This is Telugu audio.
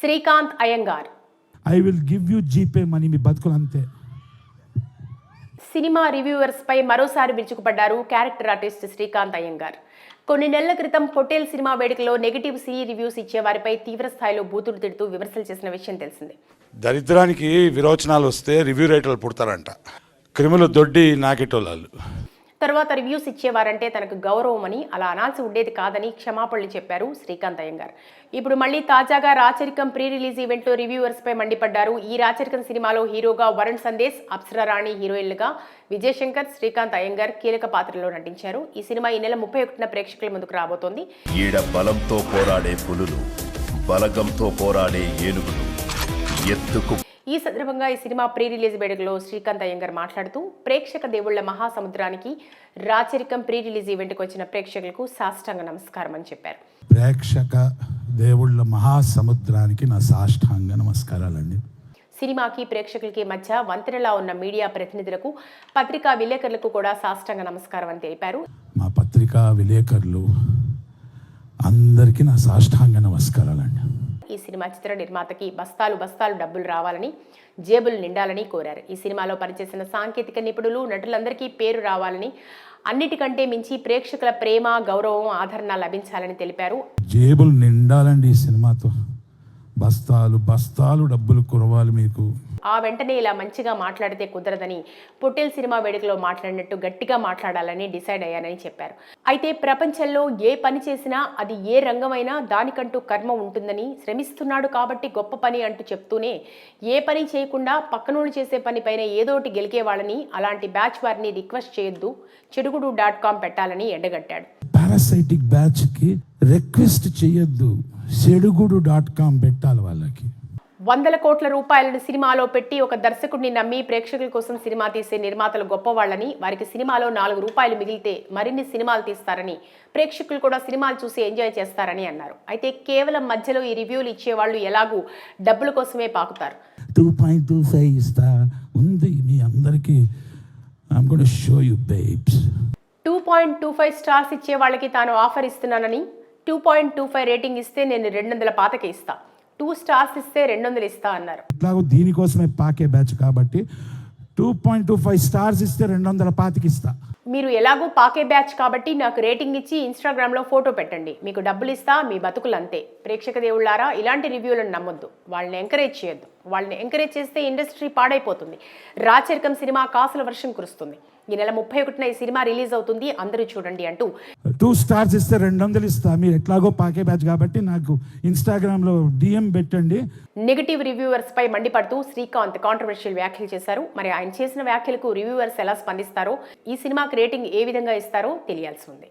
Srikanth Iyengar I will give you GPay money, మీ బతుకులు అంతే. సినిమా రివ్యూవర్స్ పై మరోసారి విరుచుకుపడ్డారు క్యారెక్టర్ ఆర్టిస్ట్ శ్రీకాంత్ అయ్యంగార్. కొన్ని నెలల క్రితం పొట్టేల్ సినిమా వేడుకలో నెగిటివ్ రివ్యూస్ ఇచ్చే వారిపై తీవ్ర స్థాయిలో బూతులు తిడుతూ విమర్శలు చేసిన విషయం తెలిసిందే. దరిద్రానికి విరోచనాలు వస్తే రివ్యూ రైటర్లు పుడతారంట. క్రిములు దొడ్డి నాకెటోళ్ళు. తర్వాత రివ్యూస్ ఇచ్చేవారంటే తనకు గౌరవం అని, అలా అనాల్సి ఉండేది కాదని క్షమాపణలు చెప్పారు శ్రీకాంత్ అయ్యంగార్. ఇప్పుడు మళ్ళీ తాజాగా రాచరికం ప్రీ రిలీజ్ ఈవెంట్లో రివ్యూవర్స్ పై మండిపడ్డారు. ఈ రాచరికం సినిమాలో హీరోగా వరుణ్ సందేశ్, అప్సరా రాణి హీరోయిన్లుగా విజయ్ శంకర్, శ్రీకాంత్ అయ్యంగార్ కీలక పాత్రలో నటించారు. ఈ సినిమా ఈ నెల 31న ప్రేక్షకుల ముందుకు రాబోతోంది. ఈడ బలంతో పోరాడే పులులు, బలగంతో పోరాడే ఏనుగులు ఎత్తుకు. ఈ సందర్భంగా ఈ సినిమా ప్రీ రిలీజ్ వేడుకలో శ్రీకాంత్ అయ్యంగార్ మాట్లాడుతూ, ప్రేక్షక దేవుళ్ల మహాసముద్రానికి రాచరికం ప్రీ రిలీజ్ ఈవెంట్కి వచ్చిన ప్రేక్షకులకు సాష్టాంగ నమస్కారం అని చెప్పారు. ప్రేక్షక దేవుళ్ల మహాసముద్రానికి నా సాష్టాంగ నమస్కారాలండి. సినిమాకి ప్రేక్షకులకి మధ్య వంతెనలా ఉన్న మీడియా ప్రతినిధులకు, పత్రికా విలేకరులకు కూడా సాష్టాంగ నమస్కారం అని తెలిపారు. మా పత్రికా విలేకరులు అందరికీ నా సాష్టాంగ నమస్కారాలండి. ఈ సినిమా చిత్ర నిర్మాతకి బస్తాలు డబ్బులు రావాలని, జేబులు నిండాలని కోరారు. ఈ సినిమాలో పనిచేసిన సాంకేతిక నిపుణులు, నటులందరికీ పేరు రావాలని, అన్నిటికంటే మించి ప్రేక్షకుల ప్రేమ, గౌరవం, ఆదరణ లభించాలని తెలిపారు. జేబులు నిండాలండి, ఈ సినిమాతో బస్తాలు డబ్బులు కురవాలి మీకు. ఆ వెంటనే ఇలా మంచిగా మాట్లాడితే కుదరదని, పొట్టేల్ సినిమా వేడుకలో మాట్లాడినట్టు గట్టిగా మాట్లాడాలని డిసైడ్ అయ్యానని చెప్పారు. అయితే ప్రపంచంలో ఏ పని చేసినా, అది ఏ రంగమైనా దానికంటూ కర్మ ఉంటుందని, శ్రమిస్తున్నాడు కాబట్టి గొప్ప పని అంటూ చెప్తూనే, ఏ పని చేయకుండా పక్కనోడు చేసే పనిపైన ఏదోటి గెలికేవాళ్ళని, అలాంటి బ్యాచ్ వారిని రిక్వెస్ట్ చేయొద్దు, చెడుగుడు.com పెట్టాలని ఎండగట్టాడు. పారాసైటిక్ బ్యాచ్కి రిక్వెస్ట్ చేయొద్దు, చెడుగుడు.com పెట్టాలి వాళ్ళకి. 100 కోట్ల రూపాయలను సినిమాలో పెట్టి ఒక దర్శకుడిని నమ్మి ప్రేక్షకుల కోసం సినిమా తీసే నిర్మాతలు గొప్పవాళ్ళని, వారికి సినిమాలో 4 రూపాయలు మిగిలితే మరిన్ని సినిమాలు తీస్తారని, ప్రేక్షకులు కూడా సినిమాలు చూసి ఎంజాయ్ చేస్తారని అన్నారు. అయితే కేవలం మధ్యలో ఈ రివ్యూలు ఇచ్చేవాళ్ళు ఎలాగూ డబ్బుల కోసమే పాకుతారు. 2.25 ఇస్తా ఉంది మీ అందరికీ. I'm going to show you babes. 2.25 stars ఇచ్చే వాళ్ళకి తాను ఆఫర్ ఇస్తున్నానని, 2.25 రేటింగ్ ఇస్తే నేను 200 పాతకి ఇస్తా, 2 స్టార్స్ ఇస్తే 200 ఇస్తా అన్నారు. ఇట్లాగో దీనికోసమే పాకే బ్యాచ్ కాబట్టి 2.25 స్టార్స్ ఇస్తే 200 పాతికి ఇస్తా. మీరు ఎలాగో పాకే బ్యాచ్ కాబట్టి నాకు రేటింగ్ ఇచ్చి ఇన్స్టాగ్రామ్లో ఫోటో పెట్టండి, మీకు డబ్బులు ఇస్తా, మీ బతుకులు అంతే. ప్రేక్షక దేవుళ్ళారా, ఇలాంటి రివ్యూలను నమ్మొద్దు, వాళ్ళని ఎంకరేజ్ చేయొద్దు. వాళ్ళని ఎంకరేజ్ చేస్తే ఇండస్ట్రీ పాడైపోతుంది. రాచరికం సినిమా కాసుల వర్షం కురుస్తుంది. ఈ నెల 31న ఈ సినిమా రిలీజ్ అవుతుంది, అందరూ చూడండి అంటూ 2 స్టార్స్ ఇస్తే 200 ఇస్తా. మీరు ఎట్లాగో పాకే బ్యాచ్ కాబట్టి నాకు ఇన్స్టాగ్రామ్లో DM పెట్టండి. నెగటివ్ రివ్యూవర్స్ పై మండిపడుతూ శ్రీకాంత్ కాంట్రవర్షియల్ వ్యాఖ్యలు చేశారు. మరి ఆయన చేసిన వ్యాఖ్యలకు రివ్యూవర్స్ ఎలా స్పందిస్తారో, ఈ సినిమాకి రేటింగ్ ఏ విధంగా ఇస్తారో తెలియాల్సి ఉంది.